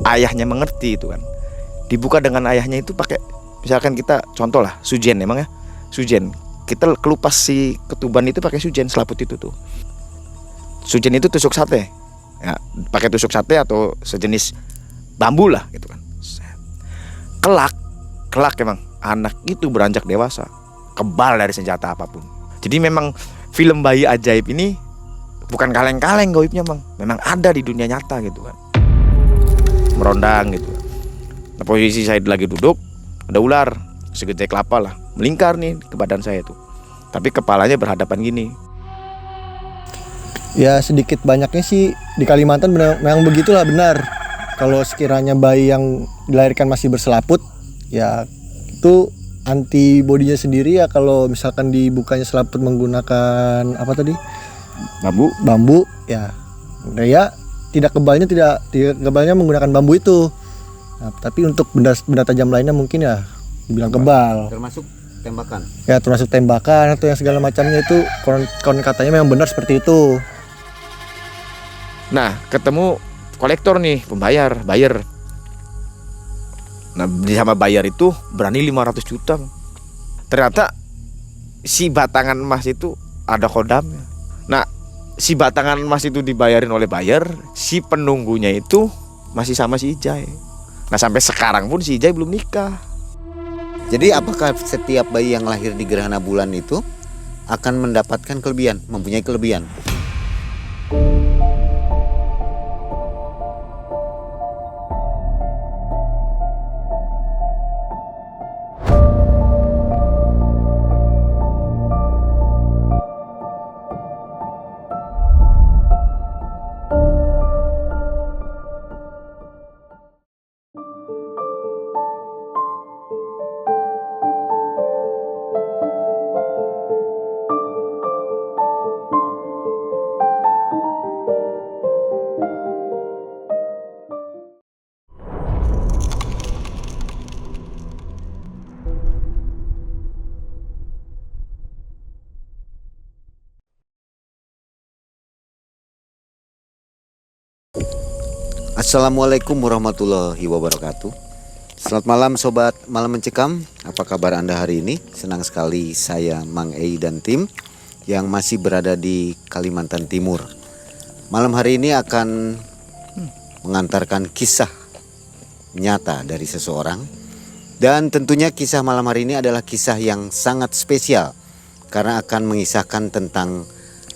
ayahnya mengerti itu kan. Dibuka dengan ayahnya itu pakai, misalkan kita contoh lah sujen, emang ya sujen. Kita kelupas si ketuban itu pakai sujen, selaput itu tuh. Sujen itu tusuk sate. Ya, pakai tusuk sate atau sejenis bambu lah gitu kan. Kelak emang anak itu beranjak dewasa kebal dari senjata apapun. Jadi memang film Bayi Ajaib ini bukan kaleng-kaleng gaibnya, memang ada di dunia nyata gitu kan. Merondang gitu. Nah, posisi saya lagi duduk, ada ular segede kelapa lah, melingkar nih ke badan saya tuh. Tapi kepalanya berhadapan gini. Ya sedikit banyaknya sih di Kalimantan memang begitulah, benar. Kalau sekiranya bayi yang dilahirkan masih berselaput, ya itu antibodinya sendiri ya, kalau misalkan dibukanya selaput menggunakan apa tadi? Bambu ya. Ya tidak kebalnya menggunakan bambu itu. Nah, tapi untuk benda tajam lainnya mungkin ya dibilang kebal. Termasuk tembakan. Ya termasuk tembakan atau yang segala macamnya itu konon katanya memang benar seperti itu. Nah, ketemu kolektor nih, buyer. Nah, sama bayar itu berani 500 juta. Ternyata si batangan emas itu ada kodamnya. Nah, si batangan emas itu dibayarin oleh buyer, si penunggunya itu masih sama si Ijai. Nah, sampai sekarang pun si Ijai belum nikah. Jadi apakah setiap bayi yang lahir di gerhana bulan itu akan mendapatkan kelebihan, mempunyai kelebihan? Assalamualaikum warahmatullahi wabarakatuh. Selamat malam sobat Malam Mencekam. Apa kabar Anda hari ini? Senang sekali saya Mang Ei dan tim yang masih berada di Kalimantan Timur. Malam hari ini akan mengantarkan kisah nyata dari seseorang. Dan tentunya kisah malam hari ini adalah kisah yang sangat spesial karena akan mengisahkan tentang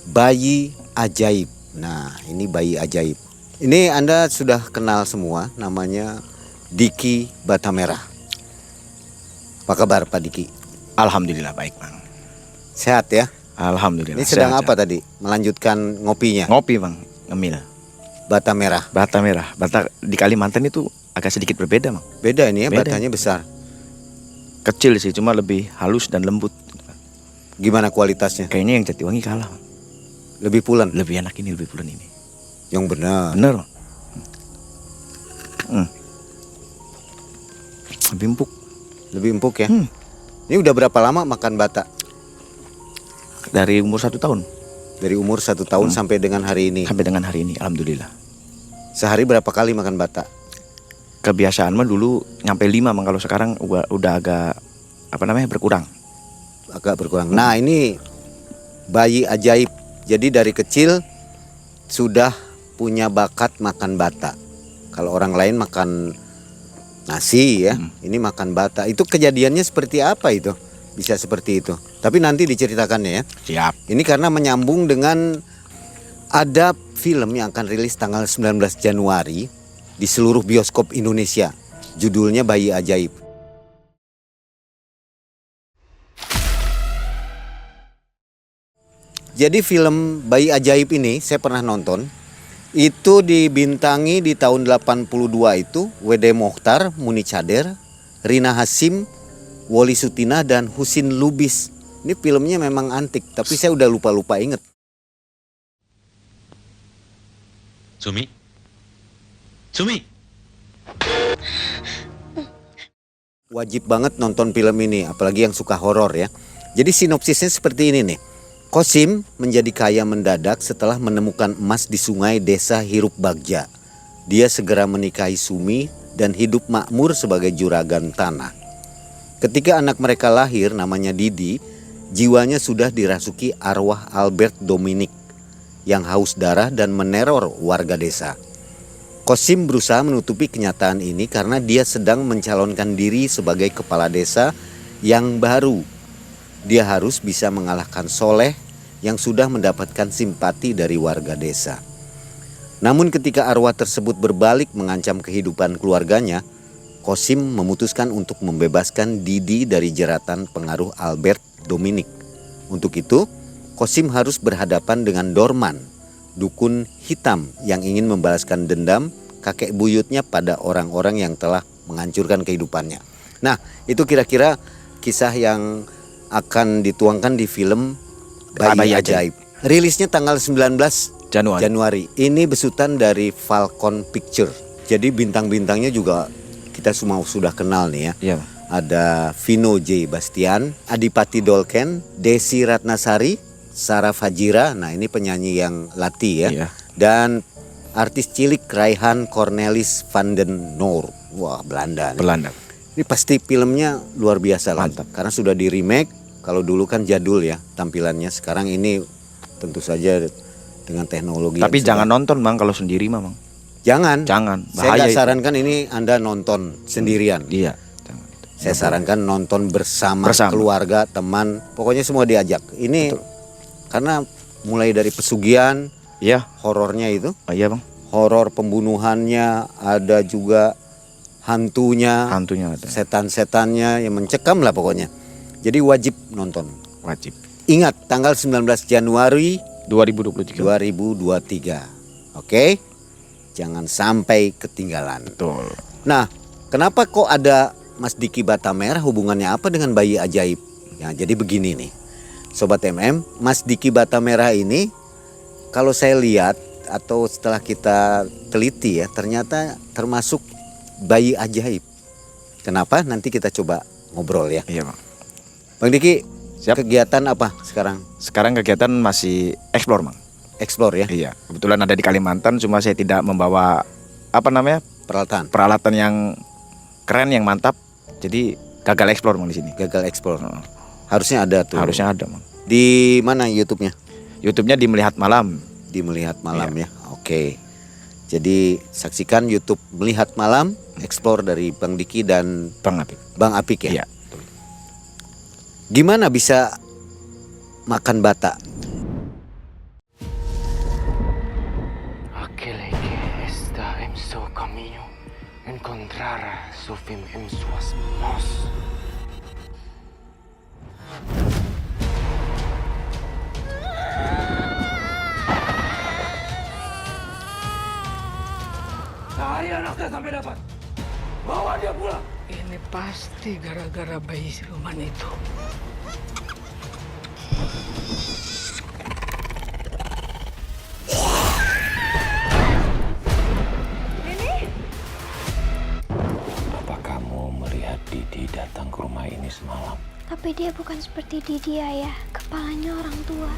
bayi ajaib. Nah, ini bayi ajaib. Ini Anda sudah kenal semua, namanya Diki Batamerah. Apa kabar Pak Diki? Alhamdulillah baik, Bang. Sehat ya? Alhamdulillah. Ini sedang sehat, apa sehat. tadi? Melanjutkan ngopinya? Ngopi, Bang, ngemil. Bata merah. Bata di Kalimantan itu agak sedikit berbeda, Bang. Beda ini ya, Beda. batanya besar. Kecil sih, cuma lebih halus dan lembut. Gimana kualitasnya? Kayaknya yang Jatiwangi kalah, Bang. Lebih pulen? Lebih enak ini, lebih pulen ini. Yang benar. Bener, Bang. Lebih empuk. Lebih empuk ya. Ini udah berapa lama makan bata? Dari umur 1 tahun Dari umur 1 tahun sampai dengan hari ini. sampai dengan hari ini, alhamdulillah. Sehari berapa kali makan bata? Kebiasaan mah dulu nyampe 5, Bang. Kalau sekarang udah agak berkurang. Agak berkurang. Nah, ini bayi ajaib. Jadi dari kecil sudah punya bakat makan bata. Kalau orang lain makan nasi ya, ini makan bata. Itu kejadiannya seperti apa itu? Bisa seperti itu. Tapi nanti diceritakannya ya. Siap. Ini karena menyambung dengan ada film yang akan rilis tanggal 19 Januari di seluruh bioskop Indonesia. Judulnya Bayi Ajaib. Jadi film Bayi Ajaib ini saya pernah nonton. Itu dibintangi di tahun 82 itu W.D. Mokhtar, Muni Chader, Rina Hasyim, Woli Sutina dan Husin Lubis. Ini filmnya memang antik, tapi saya udah lupa inget. Sumi. Wajib banget nonton film ini, apalagi yang suka horor ya. Jadi sinopsisnya seperti ini nih. Kosim menjadi kaya mendadak setelah menemukan emas di sungai desa Hirup Bagja. Dia segera menikahi Sumi dan hidup makmur sebagai juragan tanah. Ketika anak mereka lahir namanya Didi, jiwanya sudah dirasuki arwah Albert Dominic yang haus darah dan meneror warga desa. Kosim berusaha menutupi kenyataan ini karena dia sedang mencalonkan diri sebagai kepala desa yang baru. Dia harus bisa mengalahkan Soleh yang sudah mendapatkan simpati dari warga desa. Namun ketika arwah tersebut berbalik mengancam kehidupan keluarganya, Kosim memutuskan untuk membebaskan Didi dari jeratan pengaruh Albert Dominic. Untuk itu, Kosim harus berhadapan dengan Dorman, dukun hitam yang ingin membalaskan dendam kakek buyutnya pada orang-orang yang telah menghancurkan kehidupannya. Nah, itu kira-kira kisah yang akan dituangkan di film Bayi Ajaib. Rilisnya tanggal 19 Januari. Ini besutan dari Falcon Picture. Jadi bintang-bintangnya juga kita semua sudah kenal nih ya. Iya. Ada Vino J. Bastian, Adipati Dolken, Desi Ratnasari, Sarah Fajira. Nah, ini penyanyi yang Lati ya. Iya. Dan artis cilik Raihan Cornelis van den Noor. Wah, Belanda nih. Belanda. Ini pasti filmnya luar biasa lah. Mantap. Karena sudah di remake. Kalau dulu kan jadul ya tampilannya. Sekarang ini tentu saja dengan teknologi. Tapi yang jangan nonton Bang kalau sendiri Mang. Jangan. Jangan. Saya Bahaya nggak itu. sarankan ini Anda nonton sendirian. Iya. Jangan. Saya sarankan nonton bersama, Bersama. keluarga, teman, pokoknya semua diajak. Ini Betul. karena mulai dari pesugihan, Iya. horornya itu, Iya Bang. horor pembunuhannya, ada juga hantunya, Hantunya ada. setan-setannya yang mencekam lah pokoknya. Jadi wajib nonton. Wajib. Ingat tanggal 19 Januari 2023. 2023. Oke? Jangan sampai ketinggalan. Betul. Nah, kenapa kok ada Mas Diki Batamerah, hubungannya apa dengan Bayi Ajaib? Ya, jadi begini nih. Sobat MM, Mas Diki Batamerah ini kalau saya lihat atau setelah kita teliti ya, ternyata termasuk bayi ajaib. Kenapa? Nanti kita coba ngobrol ya. Iya Bang. Bang Diki, Siap. kegiatan apa sekarang? Sekarang kegiatan masih explore Bang. Explore ya, Iya. Kebetulan ada di Kalimantan, cuma saya tidak membawa peralatan. peralatan yang keren, yang mantap. Jadi gagal explore Bang di sini. Gagal explore. Heeh. Harusnya ada tuh. Harusnya ada Bang. Di mana YouTube-nya? YouTube-nya di Melihat Malam. Di Melihat Malam ya. Oke. Jadi saksikan YouTube Melihat Malam, explore dari Bang Diki dan Bang Apik. Bang Apik ya. Iya. Gimana bisa makan bata? Aquele que está en su camino encontrará su fin en sus manos. Cari anaknya sampai dapat. Bawa dia pulang. Ini pasti gara-gara bayi siluman itu. Apa kamu melihat Didi datang ke rumah ini semalam? Tapi dia bukan seperti Didi, Ayah. Kepalanya orang tua.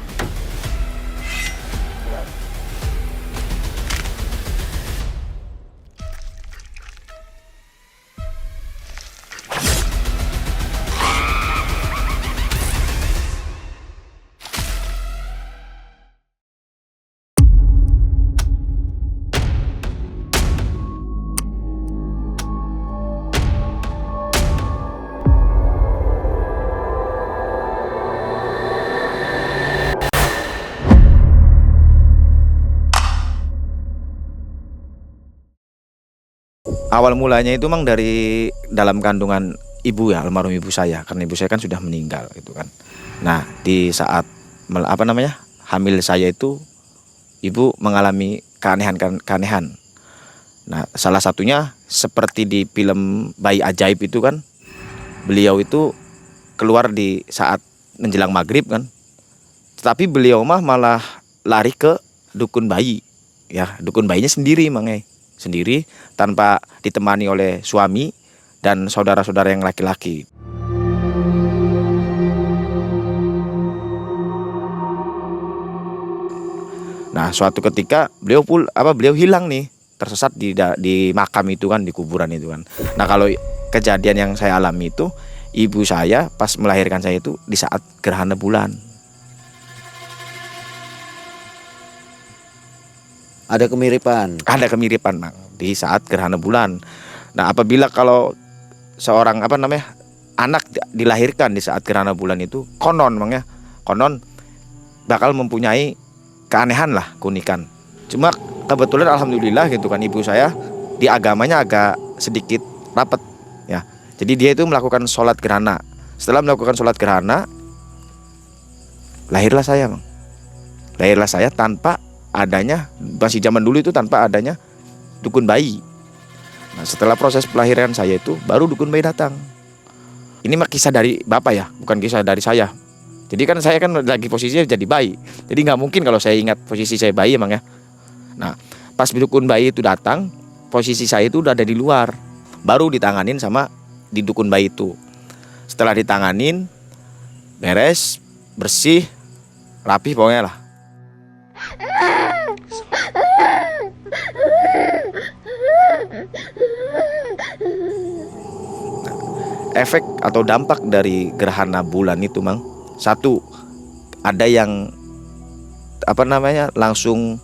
Awal mulanya itu Mang dari dalam kandungan ibu ya, almarhum ibu saya, karena ibu saya kan sudah meninggal gitu kan. Nah, di saat hamil saya itu ibu mengalami keanehan. Nah, salah satunya seperti di film Bayi Ajaib itu kan, beliau itu keluar di saat menjelang maghrib kan. Tetapi beliau malah lari ke dukun bayi. Ya, dukun bayinya sendiri Mang sendiri tanpa ditemani oleh suami dan saudara-saudara yang laki-laki. Nah, suatu ketika beliau hilang nih. tersesat di makam itu kan, di kuburan itu kan. Nah kalau kejadian yang saya alami itu, ibu saya pas melahirkan saya itu di saat gerhana bulan. Ada kemiripan. Ada kemiripan Bang, di saat gerhana bulan. Nah apabila kalau seorang anak dilahirkan di saat gerhana bulan itu, konon Bang ya, konon bakal mempunyai keanehan lah, keunikan. Cuma kebetulan alhamdulillah gitu kan, ibu saya di agamanya agak sedikit rapet ya. Jadi dia itu melakukan sholat gerhana. Setelah melakukan sholat gerhana, lahirlah saya Bang. Lahirlah saya tanpa adanya, masih zaman dulu itu tanpa adanya dukun bayi. Nah setelah proses pelahiran saya itu, baru dukun bayi datang. Ini mah kisah dari bapak ya, bukan kisah dari saya. Jadi kan saya kan lagi posisinya jadi bayi, jadi nggak mungkin kalau saya ingat posisi saya bayi emang ya. Nah pas dukun bayi itu datang, posisi saya itu udah ada di luar, baru ditanganin sama di dukun bayi itu. Setelah ditanganin, beres, bersih, rapih pokoknya lah. Efek atau dampak dari gerhana bulan itu Mang, satu, ada yang langsung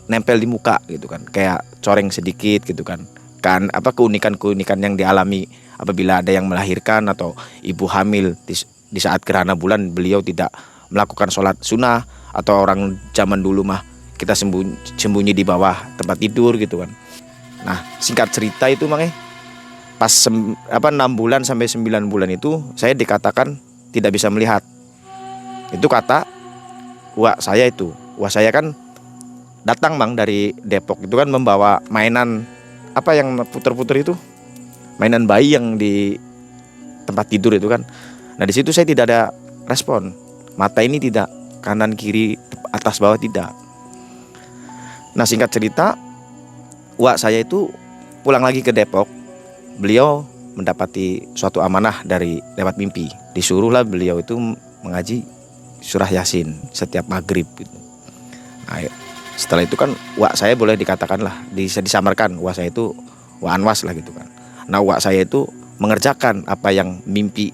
nempel di muka gitu kan, kayak coreng sedikit gitu kan. Keunikan-keunikan yang dialami apabila ada yang melahirkan atau ibu hamil di saat gerhana bulan, beliau tidak melakukan sholat sunnah, atau orang zaman dulu mah kita sembunyi di bawah tempat tidur gitu kan. Nah singkat cerita itu Mang pas 6 bulan sampai 9 bulan itu saya dikatakan tidak bisa melihat. Itu kata wak saya itu. Wak saya kan datang Mang dari Depok itu kan, membawa mainan apa yang puter-puter itu, mainan bayi yang di tempat tidur itu kan. Nah di situ saya tidak ada respon, mata ini tidak kanan kiri atas bawah tidak. Nah singkat cerita, wak saya itu pulang lagi ke Depok. Beliau mendapati suatu amanah dari lewat mimpi. Disuruhlah beliau itu mengaji surah Yasin setiap maghrib gitu. Nah, setelah itu kan wak saya boleh dikatakan lah, disamarkan wak saya itu wak Anwas lah gitu kan. Nah wak saya itu mengerjakan apa yang mimpi,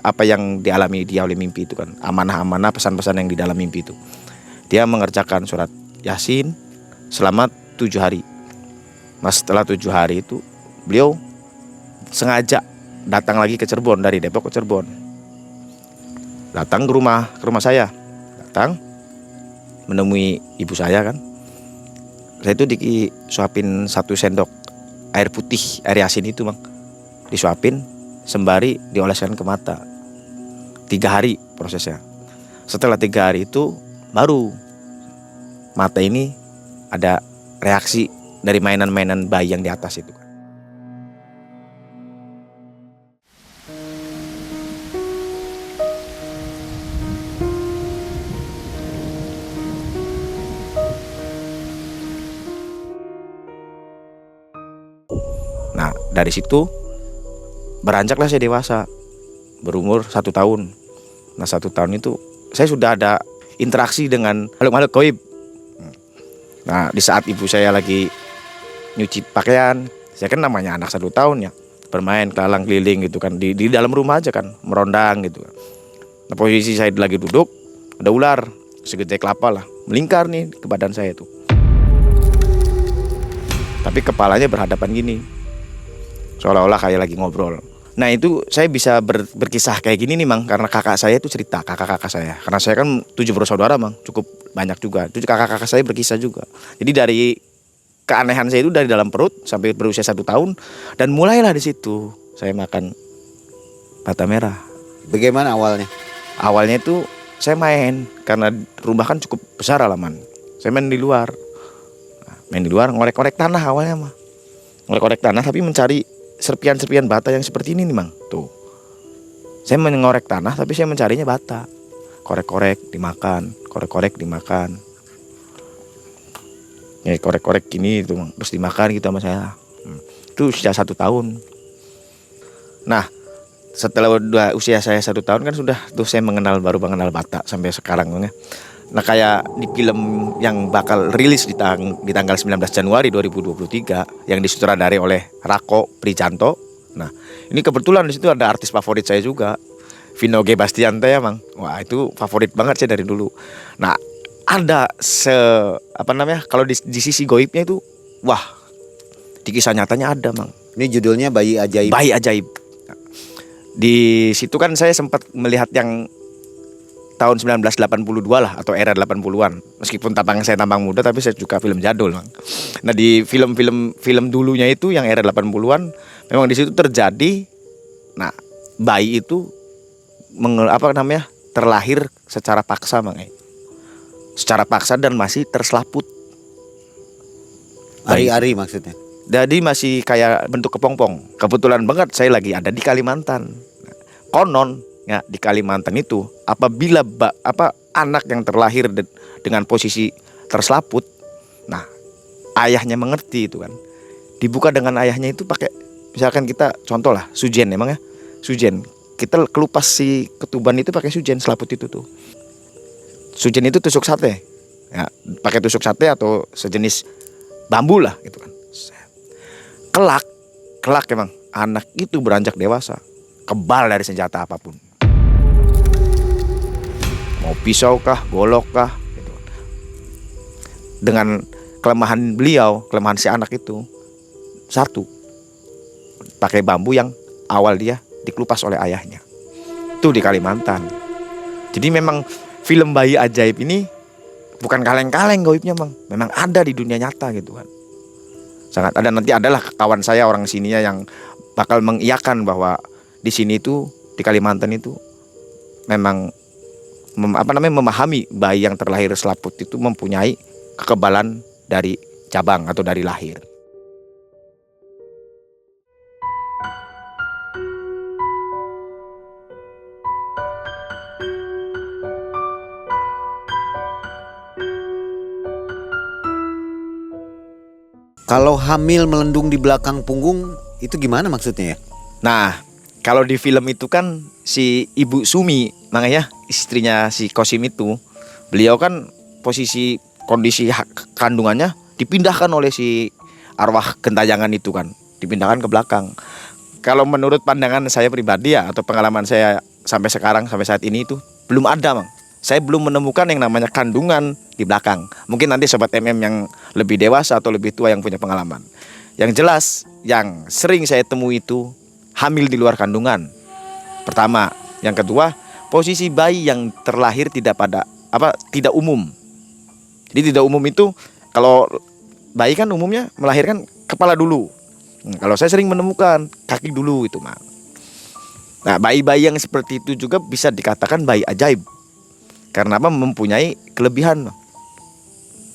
apa yang dialami dia oleh mimpi itu kan, amanah-amanah pesan-pesan yang di dalam mimpi itu. Dia mengerjakan surat Yasin selama 7 hari. Mas setelah 7 hari itu beliau sengaja datang lagi ke Cirebon, dari Depok ke Cirebon. Datang ke rumah saya. Datang menemui ibu saya kan. Saya itu disuapin 1 sendok air putih, air Yasin itu Bang. Disuapin sembari dioleskan ke mata. 3 hari prosesnya. Setelah 3 hari itu baru mata ini ada reaksi dari mainan-mainan bayi yang di atas itu. Nah dari situ beranjaklah saya dewasa, berumur 1 tahun. Nah 1 tahun itu saya sudah ada interaksi dengan makhluk-makhluk gaib. Nah di saat ibu saya lagi nyuci pakaian, saya kan namanya anak 1 tahun ya, bermain kelalang keliling gitu kan, di dalam rumah aja kan, merondang gitu. Nah posisi saya lagi duduk, ada ular segede kelapa lah, melingkar nih ke badan saya tuh. Tapi kepalanya berhadapan gini, seolah-olah kayak lagi ngobrol. Nah itu saya bisa berkisah kayak gini nih Mang, karena kakak saya itu cerita, kakak-kakak saya. Karena saya kan 7 bersaudara Mang, cukup banyak juga. Itu kakak-kakak saya berkisah juga. Jadi dari keanehan saya itu dari dalam perut sampai berusia 1 tahun, dan mulailah di situ saya makan bata merah. Bagaimana awalnya? Awalnya itu saya main, karena rumah kan cukup besar halaman. Saya main di luar. Nah, main di luar ngorek-ngorek tanah awalnya mah. Ngorek-ngorek tanah tapi mencari serpian-serpian bata yang seperti ini nih Mang. Tuh. Saya mengorek tanah tapi saya mencarinya bata. Korek-korek dimakan, korek-korek dimakan. Ya korek-korek gini itu Mang, terus dimakan gitu sama saya. Itu sudah 1 tahun. Nah, setelah usia saya 1 tahun kan sudah tuh saya baru mengenal bata sampai sekarang Mang ya. Nah kayak di film yang bakal rilis di tanggal 19 Januari 2023 yang disutradari oleh Rako Prijanto. Nah ini kebetulan di situ ada artis favorit saya juga, Vino G. Bastianto ya Mang. Wah itu favorit banget saya dari dulu. Nah ada kalau di sisi goibnya itu, wah di kisah nyatanya ada Mang. Ini judulnya Bayi Ajaib. Bayi Ajaib. Di situ kan saya sempat melihat yang tahun 1982 lah atau era 80-an. Meskipun saya tambang muda tapi saya juga film jadul, Mang. Nah, di film dulunya itu yang era 80-an memang di situ terjadi bayi itu terlahir secara paksa, Mang. Secara paksa dan masih terselaput. Ari-ari maksudnya. Jadi masih kayak bentuk kepompong. Kebetulan banget saya lagi ada di Kalimantan. Konon ya di Kalimantan itu apabila anak yang terlahir dengan posisi terselaput, nah ayahnya mengerti itu kan, dibuka dengan ayahnya itu pakai, misalkan kita contoh lah sujen, emang ya sujen, kita kelupas si ketuban itu pakai sujen selaput itu tuh. Sujen itu tusuk sate ya, pakai tusuk sate atau sejenis bambu lah gitu kan. Kelak emang anak itu beranjak dewasa kebal dari senjata apapun, mau pisau kah, golok kah gitu. Dengan kelemahan si anak itu satu, pakai bambu yang awal dia dikelupas oleh ayahnya. Itu di Kalimantan. Jadi memang film Bayi Ajaib ini bukan kaleng-kaleng goibnya, Bang. Memang ada di dunia nyata gitu kan. Sangat ada. Nanti adalah kawan saya orang sininya yang bakal mengiyakan bahwa di sini itu, di Kalimantan itu memang memahami bayi yang terlahir selaput itu mempunyai kekebalan dari cabang atau dari lahir. Kalau hamil melendung di belakang punggung itu gimana maksudnya ya? Nah, kalau di film itu kan si Ibu Sumi, makanya istrinya si Kosim itu, beliau kan kondisi kandungannya dipindahkan oleh si arwah gentayangan itu kan, dipindahkan ke belakang. Kalau menurut pandangan saya pribadi ya, atau pengalaman saya sampai sekarang, sampai saat ini itu belum ada, Mang. Saya belum menemukan yang namanya kandungan di belakang. Mungkin nanti sobat MM yang lebih dewasa atau lebih tua yang punya pengalaman. Yang jelas, yang sering saya temui itu hamil di luar kandungan. Pertama, yang kedua, posisi bayi yang terlahir tidak umum. Jadi tidak umum itu kalau bayi kan umumnya melahirkan kepala dulu. Kalau saya sering menemukan kaki dulu itu, Mang. Nah, bayi-bayi yang seperti itu juga bisa dikatakan bayi ajaib. Karena mempunyai kelebihan.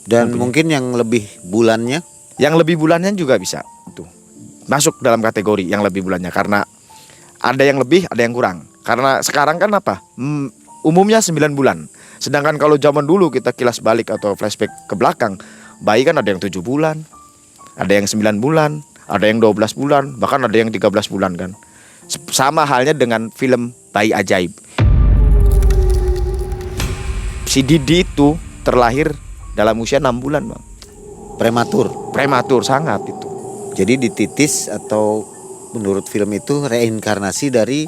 Dan mungkin yang lebih bulannya? Yang lebih bulannya juga bisa itu masuk dalam kategori yang lebih bulannya, karena ada yang lebih, ada yang kurang. Karena sekarang kan umumnya 9 bulan. Sedangkan kalau zaman dulu kita kilas balik atau flashback ke belakang, bayi kan ada yang 7 bulan, ada yang 9 bulan, ada yang 12 bulan, bahkan ada yang 13 bulan kan. Sama halnya dengan film Bayi Ajaib. Si Didi itu terlahir dalam usia 6 bulan, Bang. Prematur sangat itu. Jadi dititis atau menurut film itu reinkarnasi dari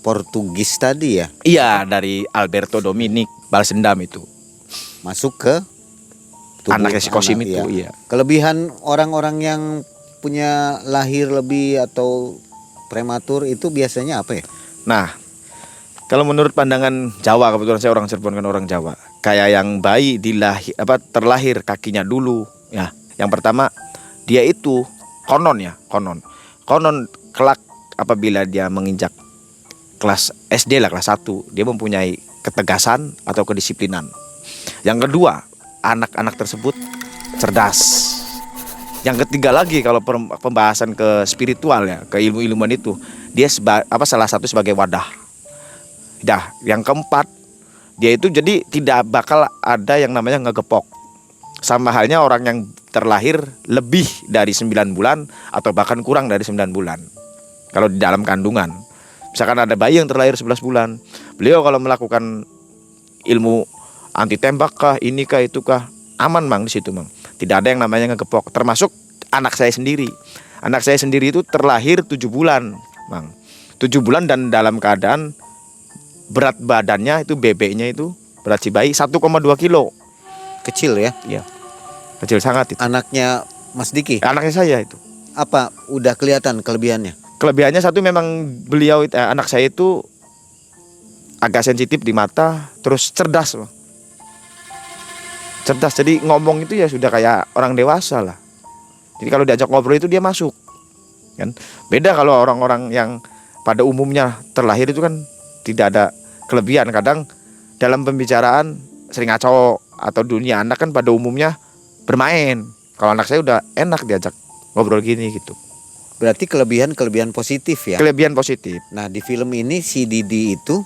Portugis tadi ya? Iya, dari Alberto Dominic Balsendam itu. Masuk ke tubuh anaknya si Kosim itu, iya. Kelebihan orang-orang yang punya lahir lebih atau prematur itu biasanya apa ya? Nah, kalau menurut pandangan Jawa, kebetulan saya orang Cirebon kan orang Jawa. Kayak yang bayi terlahir kakinya dulu ya. Yang pertama, dia itu konon kelak apabila dia menginjak kelas SD lah, kelas 1, dia mempunyai ketegasan atau kedisiplinan. Yang kedua, anak-anak tersebut cerdas. Yang ketiga lagi kalau pembahasan ke spiritual ya, ke ilmu-ilmuan itu, dia salah satu sebagai wadah. Dah, yang keempat, dia itu jadi tidak bakal ada yang namanya ngegepok. Sama halnya orang yang terlahir lebih dari 9 bulan atau bahkan kurang dari 9 bulan. Kalau di dalam kandungan. Misalkan ada bayi yang terlahir 11 bulan. Beliau kalau melakukan ilmu anti tembak kah, ini kah, itu kah, aman Mang di situ Mang. Tidak ada yang namanya ngegepok, termasuk anak saya sendiri. Anak saya sendiri itu terlahir 7 bulan Mang. 7 bulan dan dalam keadaan berat badannya itu bebeknya itu berat si bayi 1,2 kilo. Kecil ya. Iya. Kecil sangat itu. Anaknya Mas Diki. Anaknya saya itu. Apa udah kelihatan kelebihannya? Kelebihannya satu memang beliau anak saya itu agak sensitif di mata, terus cerdas Bang. Cerdas, jadi ngomong itu ya sudah kayak orang dewasa lah. Jadi kalau diajak ngobrol itu dia masuk kan. Beda kalau orang-orang yang pada umumnya terlahir itu kan tidak ada kelebihan. Kadang dalam pembicaraan sering ngaco, atau dunia anak kan pada umumnya bermain. Kalau anak saya udah enak diajak ngobrol gini gitu. Berarti kelebihan positif ya. Kelebihan positif. Nah, di film ini si Didi itu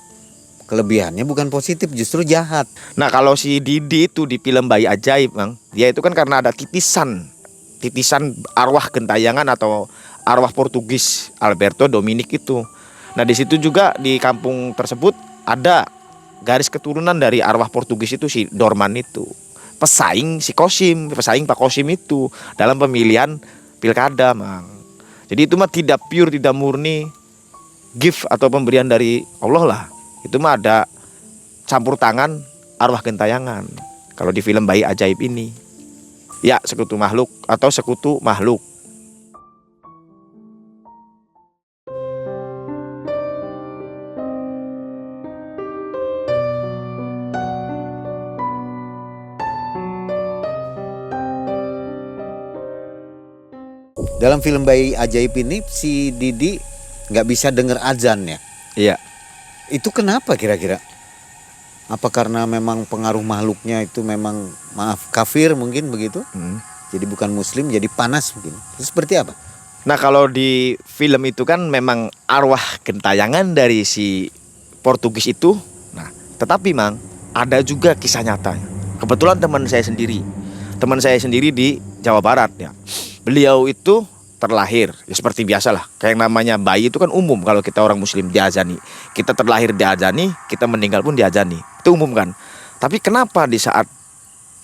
kelebihannya bukan positif, justru jahat. Nah kalau si Didi itu di film Bayi Ajaib Bang, dia itu kan karena ada titisan arwah gentayangan atau arwah Portugis Alberto Dominic itu. Nah di situ juga di kampung tersebut ada garis keturunan dari arwah Portugis itu, si Dorman itu pesaing Pak Kosim itu dalam pemilihan pilkada Mang. Jadi itu mah tidak pure, tidak murni gift atau pemberian dari Allah lah. Itu mah ada campur tangan arwah gentayangan. Kalau di film Bayi Ajaib ini, ya sekutu makhluk atau sekutu makhluk. Dalam film Bayi Ajaib ini si Didi nggak bisa dengar azan ya. Iya. Itu kenapa kira-kira? Apa karena memang pengaruh makhluknya itu memang kafir mungkin begitu? Jadi bukan muslim, jadi panas mungkin. Itu seperti apa? Nah kalau di film itu kan memang arwah gentayangan dari si Portugis itu. Nah tetapi Mang ada juga kisah nyatanya. Kebetulan teman saya sendiri di Jawa Barat ya. Beliau itu terlahir ya seperti biasalah, kayak yang namanya bayi itu kan umum. Kalau kita orang muslim diazani, kita terlahir diazani, kita meninggal pun diazani, itu umum kan. Tapi kenapa di saat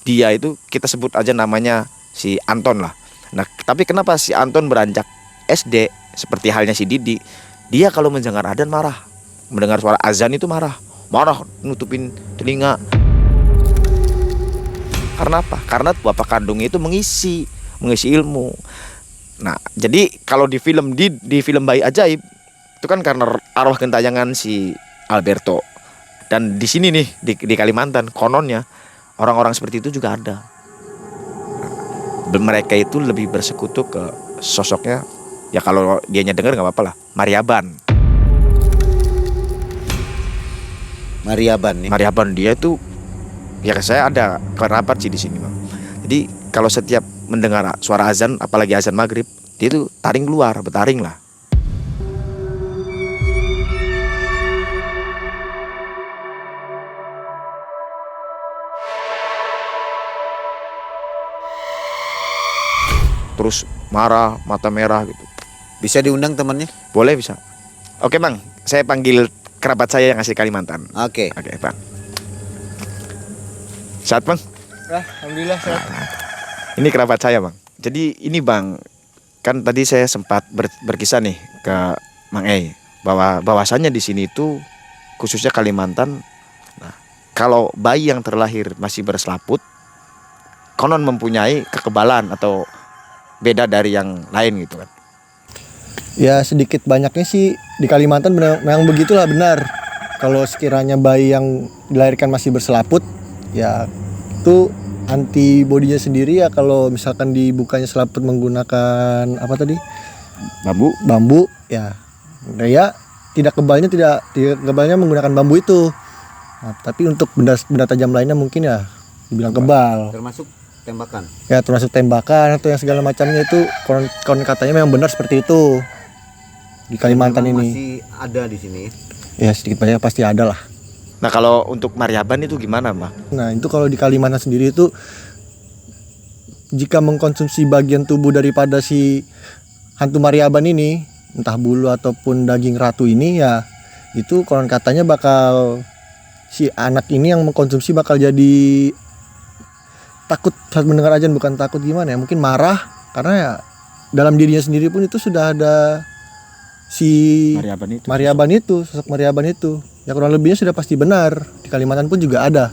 dia itu kita sebut aja namanya si Anton lah. Nah tapi kenapa si Anton beranjak SD seperti halnya si Didi, dia kalau mendengar adzan marah, mendengar suara azan itu marah nutupin telinga. Karena apa? Karena bapak kandungnya itu mengisi ilmu. Nah, jadi kalau di film Bayi Ajaib itu kan karena arwah gentayangan si Alberto. Dan di sini nih di Kalimantan kononnya orang-orang seperti itu juga ada. Mereka itu lebih bersekutu ke sosoknya, ya kalau dianya dengar nggak apa-apa lah, Mariaban. Mariaban dia itu ya saya ada kerabat sih di sini Bang. Jadi kalau setiap mendengar suara azan, apalagi azan maghrib, dia itu bertaring lah. Terus marah, mata merah gitu. Bisa diundang temannya? Boleh, bisa. Oke Bang, saya panggil kerabat saya yang asli Kalimantan. Oke Bang. Sehat Bang? Alhamdulillah sehat. Ini kerabat saya Bang. Jadi ini Bang, kan tadi saya sempat berkisah nih ke Mang E bahwasannya di sini itu khususnya Kalimantan. Nah, kalau bayi yang terlahir masih berselaput, konon mempunyai kekebalan atau beda dari yang lain gitu kan. Ya sedikit banyaknya sih di Kalimantan memang begitulah, benar. Kalau sekiranya bayi yang dilahirkan masih berselaput, ya itu antibodinya sendiri ya kalau misalkan dibukanya selaput menggunakan apa tadi? Bambu ya. Ya tidak kebalnya menggunakan bambu itu. Nah, tapi untuk benda tajam lainnya mungkin ya dibilang kebal. Termasuk tembakan. Ya termasuk tembakan atau yang segala macamnya itu konon katanya memang benar seperti itu. Di Kalimantan ini masih ada di sini. Ya sedikit banyak pasti ada lah. Nah kalau untuk Mariaban itu gimana Bang? Nah itu kalau di Kalimantan sendiri itu jika mengkonsumsi bagian tubuh daripada si hantu Mariaban ini, entah bulu ataupun daging ratu ini, ya itu konon katanya bakal si anak ini yang mengkonsumsi bakal jadi takut saat mendengar azan, bukan takut gimana ya, mungkin marah karena ya dalam dirinya sendiri pun itu sudah ada si Maryaban itu, sosok Maryaban itu. Ya kurang lebihnya sudah pasti benar. Di Kalimantan pun juga ada.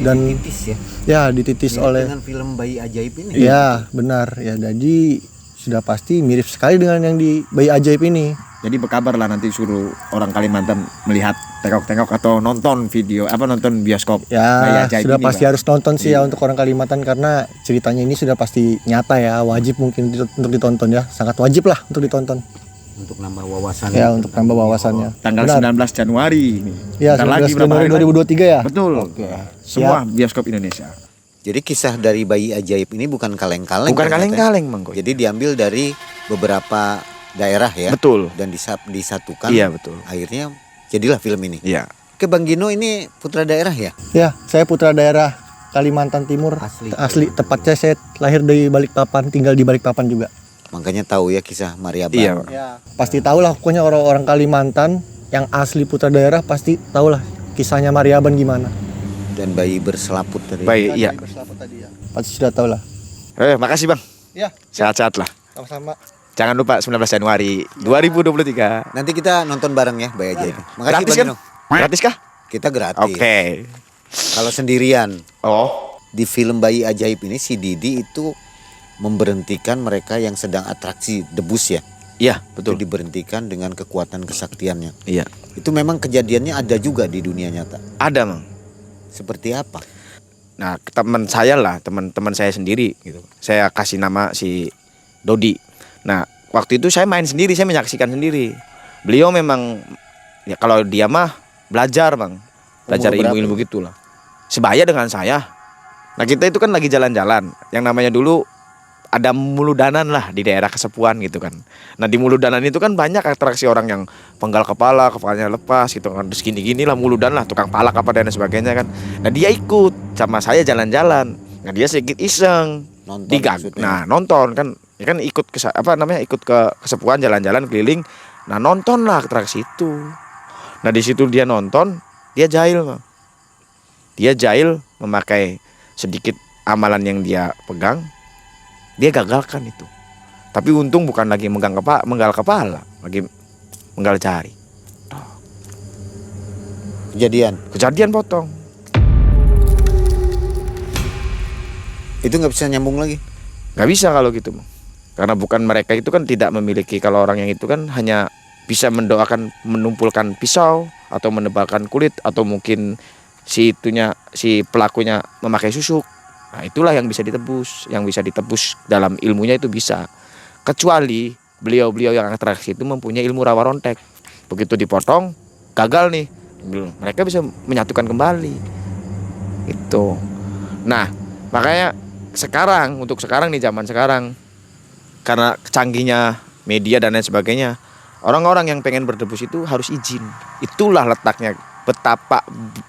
Dan Titis ya. ya dititis Mirip oleh dengan film Bayi Ajaib ini. ya benar ya, jadi sudah pasti mirip sekali dengan yang di Bayi Ajaib ini. Jadi berkabar lah nanti suruh orang Kalimantan melihat tengok-tengok atau nonton video nonton bioskop Bayi Ya Ajaib sudah ini, pasti Bang. harus nonton sih ya Iya. untuk orang Kalimantan, karena ceritanya ini sudah pasti nyata ya, wajib mungkin untuk ditonton ya, sangat wajib lah untuk ditonton Untuk nambah wawasan. ya, untuk nambah wawasannya. Tanggal Benar. 19 Januari ini. Ya, Bentar 19 Januari 2023 ya. Betul. Oke. Semua bioskop Indonesia. Jadi kisah dari Bayi Ajaib ini bukan kaleng-kaleng. Bukan ternyata. kaleng-kaleng, Bang Goy. Jadi diambil dari beberapa daerah ya. Betul. Dan disatukan. Iya, betul. Akhirnya jadilah film ini. Iya. Oke, Bang Gino ini putra daerah ya? Ya, saya putra daerah Kalimantan Timur. Asli. Tepatnya saya lahir di Balikpapan, tinggal di Balikpapan juga. Makanya tahu ya kisah Maryaban. Iya, Bang. Ya, pasti tahu lah pokoknya orang-orang Kalimantan yang asli putra daerah pasti tahu lah kisahnya Maryaban gimana. Dan bayi berselaput tadi. Baik, iya. Pasti sudah tahu lah. Makasih, Bang. Ya, Sehat-sehat lah. sama-sama. Jangan lupa 19 Januari 2023. Nanti kita nonton bareng ya Bayi Ajaib. Makasih Gratis Bang kan? Gino. Gratis kah? Kita gratis. Oke. Kalau sendirian Oh, di film Bayi Ajaib ini si Didi itu memberhentikan mereka yang sedang atraksi debus ya. iya, Itu betul. diberhentikan dengan kekuatan kesaktiannya. Iya. Itu memang kejadiannya ada juga di dunia nyata. Ada, Bang. Seperti apa? Nah, teman saya lah, teman-teman saya sendiri gitu. Saya kasih nama si Dodi. Nah, waktu itu saya main sendiri, saya menyaksikan sendiri. Beliau memang ya kalau dia mah belajar, Bang. Belajar Umur berapa? ilmu-ilmu gitulah. Sebaya dengan saya. Nah, kita itu kan lagi jalan-jalan. Yang namanya dulu ada Muludanan lah di daerah Kesepuan gitu kan. Nah, di Muludanan itu kan banyak atraksi orang yang penggal kepala, kepalanya lepas gitu kan. Terus gini-gini lah Muludan lah, tukang palak apa dan sebagainya kan. Nah, dia ikut sama saya jalan-jalan. Nah, dia sedikit iseng. Nonton maksudnya. Nah, nonton kan. Ya kan ikut ke ikut ke Kesepuan jalan-jalan keliling. Nah, nonton lah atraksi itu. Nah, di situ dia nonton, dia jahil, Bang. Dia jahil memakai sedikit amalan yang dia pegang. Dia gagalkan itu. Tapi untung bukan lagi menggal kepala, lagi menggal jari. Kejadian potong. Itu nggak bisa nyambung lagi. Nggak bisa kalau gitu, Bang. Karena bukan mereka itu kan tidak memiliki, kalau orang yang itu kan hanya bisa mendoakan menumpulkan pisau atau menebalkan kulit atau mungkin si pelakunya memakai susuk. Nah, itulah yang bisa ditebus dalam ilmunya itu bisa. Kecuali beliau-beliau yang atraksi itu mempunyai ilmu rawa rontek. Begitu dipotong, gagal nih. Mereka bisa menyatukan kembali. Itu. Nah, makanya untuk sekarang nih, zaman sekarang, karena canggihnya media dan lain sebagainya, orang-orang yang pengen berdebus itu harus izin. Itulah letaknya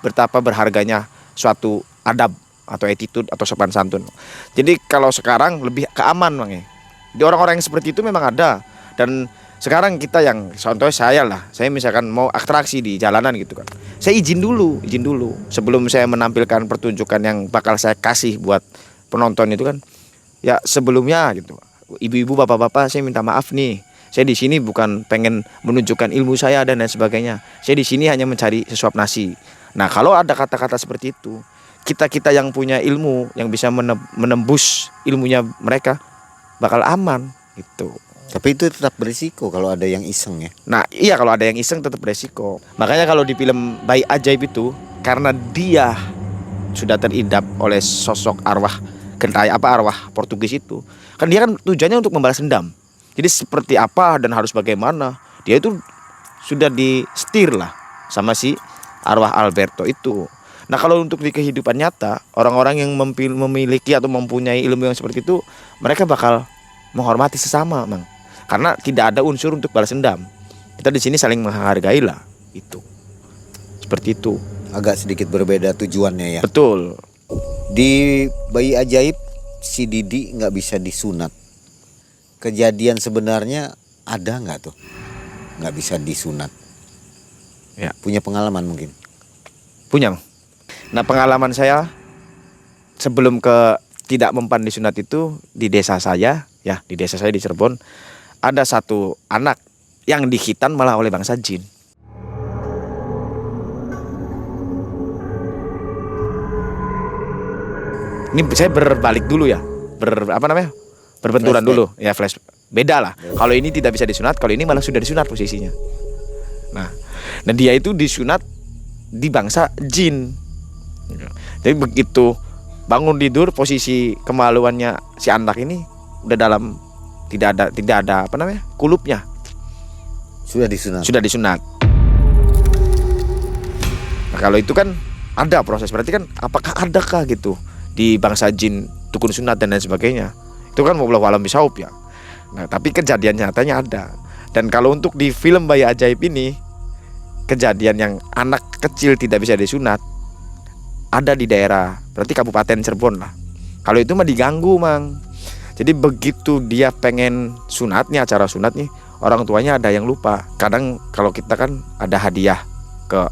betapa berharganya suatu adab atau attitude atau sopan santun. Jadi kalau sekarang lebih keaman, Bang ya. Di orang-orang yang seperti itu memang ada. Dan sekarang kita yang contohnya saya misalkan mau atraksi di jalanan gitu kan. Saya izin dulu sebelum saya menampilkan pertunjukan yang bakal saya kasih buat penonton itu kan. Ya sebelumnya gitu. Ibu-ibu, bapak-bapak, saya minta maaf nih. Saya di sini bukan pengen menunjukkan ilmu saya dan lain sebagainya. Saya di sini hanya mencari sesuap nasi. Nah, kalau ada kata-kata seperti itu, kita yang punya ilmu yang bisa menembus ilmunya mereka bakal aman gitu. Tapi itu tetap berisiko kalau ada yang iseng ya. Nah, iya, kalau ada yang iseng tetap beresiko. Makanya kalau di film Bayi Ajaib itu, karena dia sudah terindap oleh sosok arwah arwah Portugis itu, kan dia kan tujuannya untuk membalas dendam. Jadi seperti apa dan harus bagaimana, dia itu sudah di-setir lah sama si arwah Alberto itu. Nah, kalau untuk di kehidupan nyata, orang-orang yang memiliki atau mempunyai ilmu yang seperti itu, mereka bakal menghormati sesama, Bang. Karena tidak ada unsur untuk balas dendam. Kita di sini saling menghargai lah, itu. Seperti itu. Agak sedikit berbeda tujuannya ya. Betul. Di Bayi Ajaib si Didi nggak bisa disunat. Kejadian sebenarnya ada nggak tuh? Nggak bisa disunat. Ya. Punya pengalaman mungkin. Punya. Nah, pengalaman saya sebelum ke tidak mempan disunat itu di desa saya, ya, di desa saya di Cirebon, ada satu anak yang dihitan malah oleh bangsa jin. Ini saya berbalik dulu ya, berbenturan Flashback. dulu, ya flash. Beda lah. Kalau ini tidak bisa disunat, kalau ini malah sudah disunat posisinya. Nah, dia itu disunat di bangsa jin. Jadi begitu bangun tidur, posisi kemaluannya si anak ini udah dalam tidak ada kulupnya. Sudah disunat. Sudah disunat. Nah, kalau itu kan ada proses, berarti kan apakah adakah gitu di bangsa jin dukun sunat dan lain sebagainya. Itu kan wallahu alam bisawab ya. Nah, tapi kejadian nyatanya ada. Dan kalau untuk di film Bayi Ajaib ini, kejadian yang anak kecil tidak bisa disunat ada di daerah, berarti Kabupaten Cirebon lah. Kalau itu mah diganggu, Mang. Jadi begitu dia pengen sunatnya, acara sunat nih, orang tuanya ada yang lupa. Kadang kalau kita kan ada hadiah ke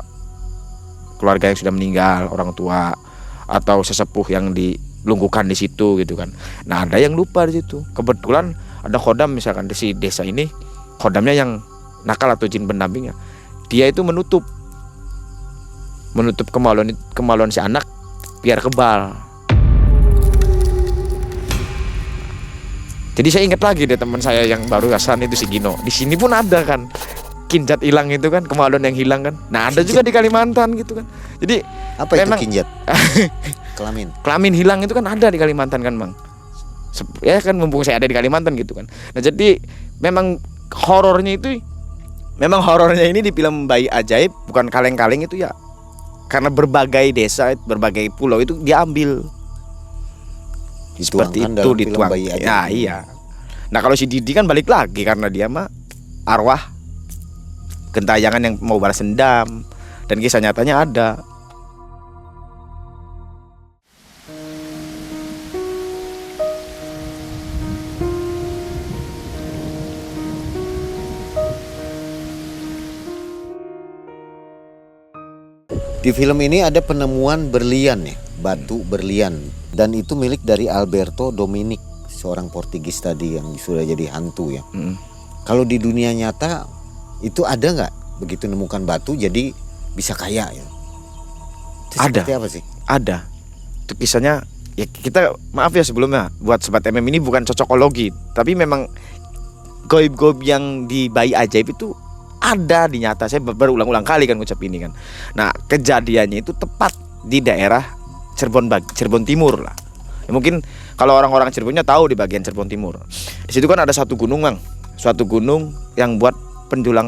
keluarga yang sudah meninggal, orang tua atau sesepuh yang dilungguhkan di situ gitu kan. Nah, ada yang lupa di situ. Kebetulan ada khodam misalkan di si desa ini, khodamnya yang nakal atau jin pendampingnya. Dia itu menutup kemaluan si anak biar kebal. Jadi saya ingat lagi deh teman saya yang baru asan itu si Gino. Di sini pun ada kan kinjat hilang itu kan, kemaluan yang hilang kan. Nah, ada juga di Kalimantan gitu kan. Jadi Apa memang, itu kinjat? Kelamin. kelamin hilang itu kan ada di Kalimantan kan, Bang. Ya kan, mumpung saya ada di Kalimantan gitu kan. Nah, jadi memang horornya ini di film Bayi Ajaib bukan kaleng-kaleng itu ya. Karena berbagai desa, berbagai pulau itu diambil. Seperti Dituangkan itu dalam film dituang. Bayi Ajaib. Ya, iya. Nah, kalau si Didi kan balik lagi karena dia mah arwah gentayangan yang mau balas dendam, dan kisah nyatanya ada. Di film ini ada penemuan berlian ya, batu berlian, dan itu milik dari Alberto Dominic, seorang Portugis tadi yang sudah jadi hantu ya. Kalau di dunia nyata itu ada nggak begitu nemukan batu jadi bisa kaya ya? Itu Ada. seperti apa sih? Ada. Itu kisahnya ya, kita maaf ya sebelumnya buat sobat MM ini bukan cocokologi, tapi memang goib-goib yang di Bayi Ajaib itu ada di nyata. Saya berulang-ulang kali kan ngucap ini kan. Nah, kejadiannya itu tepat di daerah Cirebon Timur lah. Ya, mungkin kalau orang-orang Cirebonnya tahu di bagian Cirebon Timur. Di situ kan ada satu gunung, Bang. Suatu gunung yang buat penjulang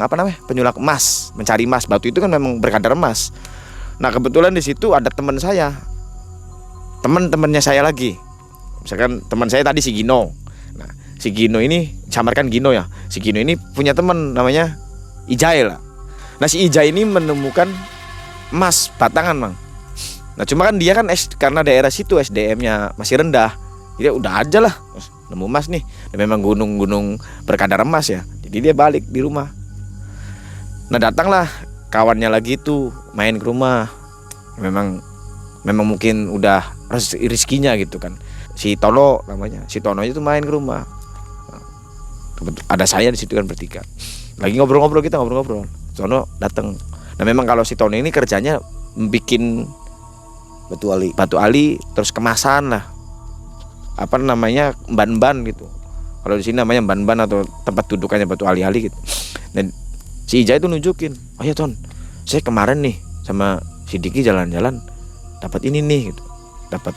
emas, mencari emas. Batu itu kan memang berkadar emas. Nah, kebetulan di situ ada teman saya. Teman-temannya saya lagi. Misalkan teman saya tadi si Gino. Nah, si Gino ini samarkan Gino ya. Si Gino ini punya teman namanya Ijai lah. Nah, si Ijai ini menemukan emas batangan, Bang. Nah, cuma kan dia kan karena daerah situ SDM-nya masih rendah. Jadi udah aja lah, nemu emas nih. Dan memang gunung-gunung berkadar emas ya. Jadi dia balik di rumah. Nah, datanglah kawannya lagi tuh main ke rumah. Memang mungkin udah rezekinya gitu kan. Si Tono namanya. Si Tono itu main ke rumah. Ada saya di situ kan bertiga. Lagi ngobrol-ngobrol. Tono datang. Nah, memang kalau si Tono ini kerjanya bikin batu ali terus kemasan lah. Apa namanya? Ban-ban gitu. Kalau di sini namanya ban-ban atau tempat dudukannya batu ali-ali gitu. Dan si Ija itu nunjukin, "Oh ya, Ton, saya kemarin nih sama si Diki jalan-jalan dapat ini nih gitu. Dapat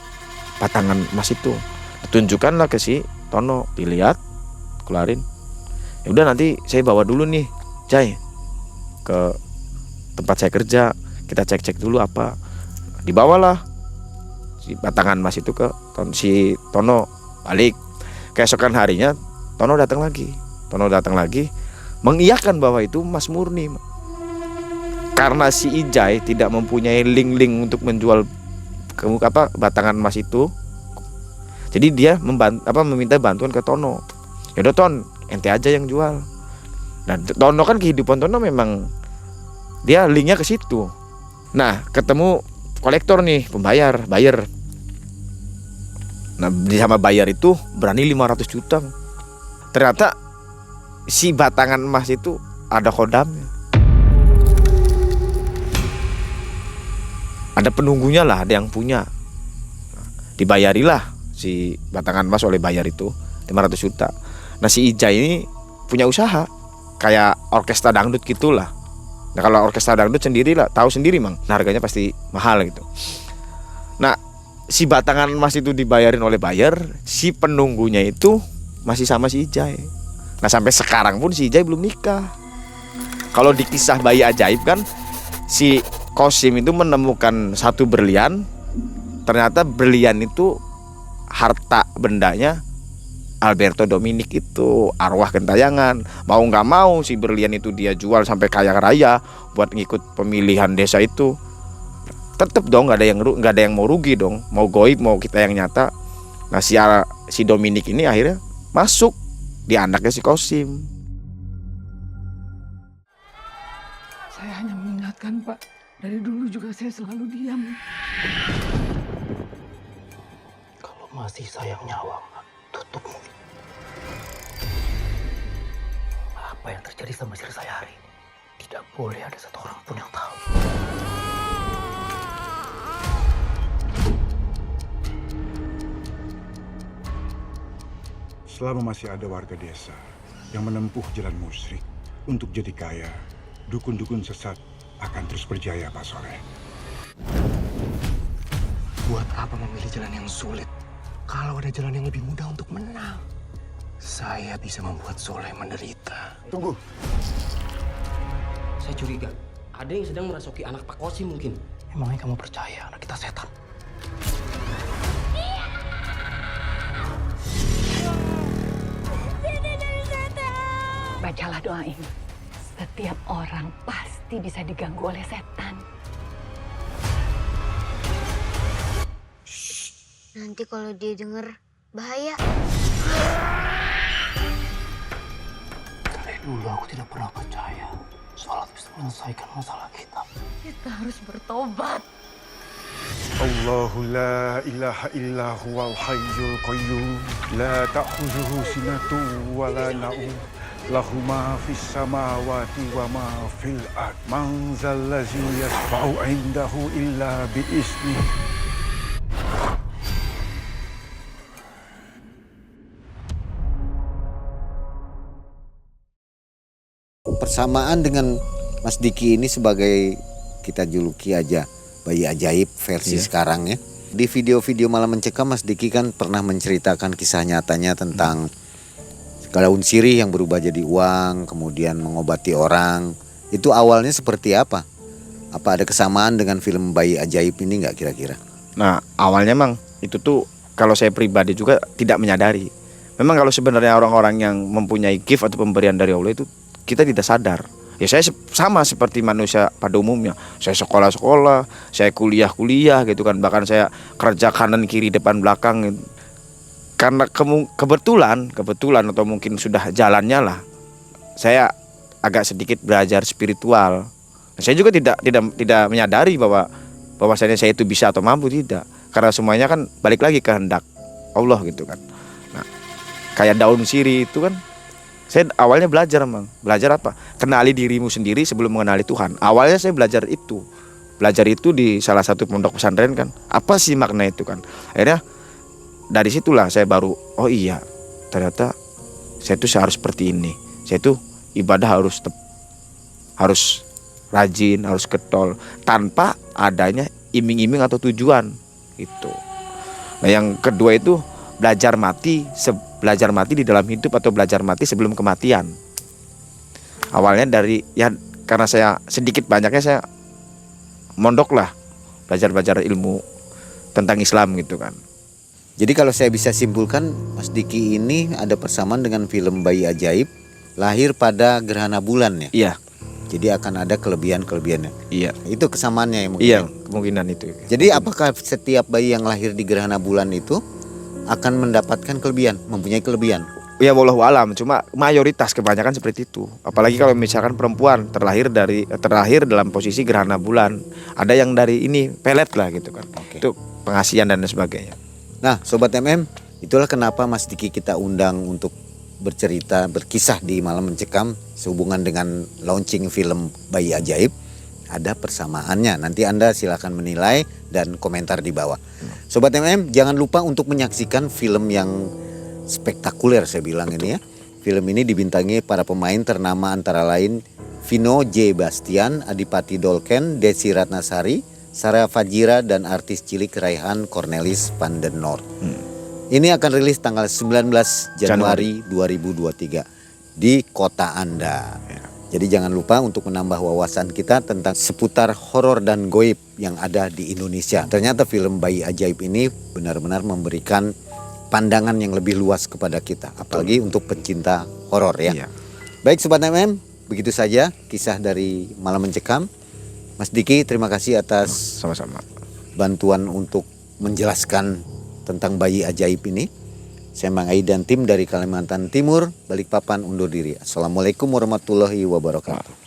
batangan emas itu." Tunjukkanlah ke si Tono, dilihat, keluarin. Ya udah, nanti saya bawa dulu nih, Jai, ke tempat saya kerja. Kita cek-cek dulu apa. Dibawalah si batangan emas itu ke si Tono. Balik. Keesokan harinya Tono datang lagi mengiyakan bahwa itu emas murni. Karena si Ijai tidak mempunyai link-link untuk menjual batangan emas itu. Jadi dia meminta bantuan ke Tono. Yaudah, Ton, ente aja yang jual. Nah, Tono kan kehidupan Tono memang dia linknya ke situ. Nah, ketemu kolektor nih, pembayar, buyer. Nah, sama buyer itu berani 500 juta. Ternyata si batangan emas itu ada kodamnya. Ada penunggunya lah, ada yang punya. Dibayarilah si batangan emas oleh buyer itu 500 juta. Nah, si Ijai ini punya usaha kayak orkestra dangdut gitulah. Nah, kalau orkestra dangdut sendiri lah, tahu sendiri Mang, nah, harganya pasti mahal gitu. Nah, si batangan emas itu dibayarin oleh buyer, si penunggunya itu masih sama si Ijai. Nah, sampai sekarang pun si Ijai belum nikah. Kalau di kisah Bayi Ajaib kan, si Qasim itu menemukan satu berlian. Ternyata berlian itu harta bendanya Alberto Dominic itu, arwah gentayangan. Mau nggak mau si berlian itu dia jual sampai kaya raya buat ngikut pemilihan desa itu. Tetep dong nggak ada yang mau rugi dong, mau goib mau kita yang nyata. Nah, si Dominic ini akhirnya masuk di anaknya si Qasim. Saya hanya mengingatkan Pak, dari dulu juga saya selalu diam. Kalau masih sayang nyawa, tutup mulut. Apa yang terjadi sama istri saya hari ini? Tidak boleh ada satu orang pun yang tahu. Selama masih ada warga desa yang menempuh jalan musyrik untuk jadi kaya, dukun-dukun sesat akan terus berjaya, Pak Soleh. Buat apa memilih jalan yang sulit kalau ada jalan yang lebih mudah untuk menang? Saya bisa membuat Soleh menderita. Tunggu. Saya curiga ada yang sedang merasuki anak Pak Qasim mungkin. Emangnya kamu percaya anak kita setan? Bacalah doa ini. Setiap orang pasti bisa diganggu oleh setan. Nanti kalau dia denger, bahaya. Dari dulu aku tidak pernah percaya sholat bisa menyelesaikan masalah kita. Kita harus bertobat. Allahu la ilaha illa huwal hayyul qayyum la ta'khudhuhu sinatun wa la na'um lahu ma fis samawati wa ma fil ard man zallazi yashfa'u 'indahu illa bi ismihi. Persamaan dengan Mas Diki ini sebagai kita juluki aja Bayi Ajaib versi sekarang ya. Di video-video Malam Mencekam Mas Diki kan pernah menceritakan kisah nyatanya tentang daun sirih yang berubah jadi uang, kemudian mengobati orang. Itu awalnya seperti apa? Apa ada kesamaan dengan film Bayi Ajaib ini nggak kira-kira? Nah, awalnya Mang, itu tuh kalau saya pribadi juga tidak menyadari. Memang kalau sebenarnya orang-orang yang mempunyai gift atau pemberian dari Allah itu kita tidak sadar. Ya saya sama seperti manusia pada umumnya. Saya sekolah-sekolah, saya kuliah-kuliah gitu kan. Bahkan saya kerja kanan kiri depan belakang gitu. Karena kebetulan atau mungkin sudah jalannya lah, saya agak sedikit belajar spiritual. Saya juga tidak menyadari bahwasanya saya itu bisa atau mampu, tidak. Karena semuanya kan balik lagi kehendak Allah gitu kan. Nah, kayak daun sirih itu kan, saya awalnya belajar Mang. Belajar apa? Kenali dirimu sendiri sebelum mengenali Tuhan. Awalnya saya belajar itu. Belajar itu di salah satu pondok pesantren kan. Apa sih makna itu kan? Akhirnya dari situlah saya baru, oh iya, ternyata saya tuh harus seperti ini. Saya tuh ibadah harus rajin, harus getol, tanpa adanya iming-iming atau tujuan gitu. Nah, yang kedua itu belajar mati di dalam hidup atau belajar mati sebelum kematian. Awalnya dari ya karena saya sedikit banyaknya saya mondok lah, belajar ilmu tentang Islam gitu kan. Jadi kalau saya bisa simpulkan, Mas Diki ini ada persamaan dengan film Bayi Ajaib, lahir pada gerhana bulan ya? Iya. Jadi akan ada kelebihan-kelebihannya. Iya. Itu kesamaannya ya mungkin. Iya, kemungkinan itu. Jadi apakah setiap bayi yang lahir di gerhana bulan itu akan mendapatkan kelebihan, mempunyai kelebihan? Ya wallahu alam, cuma mayoritas kebanyakan seperti itu. Apalagi kalau misalkan perempuan terlahir dalam posisi gerhana bulan, ada yang dari ini pelet lah gitu kan. Itu pengasian dan sebagainya. Nah, Sobat MM, itulah kenapa Mas Diki kita undang untuk bercerita, berkisah di Malam Mencekam sehubungan dengan launching film Bayi Ajaib. Ada persamaannya. Nanti Anda silakan menilai dan komentar di bawah. Sobat MM, jangan lupa untuk menyaksikan film yang spektakuler saya bilang ini ya. Film ini dibintangi para pemain ternama antara lain Vino J. Bastian, Adipati Dolken, Desi Ratnasari, Sarah Fajira, dan artis cilik Raihan Cornelis van den Noord. Ini akan rilis tanggal 19 Januari 2023 di kota Anda. Jadi jangan lupa untuk menambah wawasan kita tentang seputar horor dan goib yang ada di Indonesia. Ternyata film Bayi Ajaib ini benar-benar memberikan pandangan yang lebih luas kepada kita, apalagi untuk pencinta horor ya. Iya. Baik Sobat MM, begitu saja kisah dari Malam Mencekam. Mas Diki, terima kasih atas Sama-sama. bantuan untuk menjelaskan tentang Bayi Ajaib ini. Saya Mang Ai dan tim dari Kalimantan Timur, Balikpapan undur diri. Assalamualaikum warahmatullahi wabarakatuh.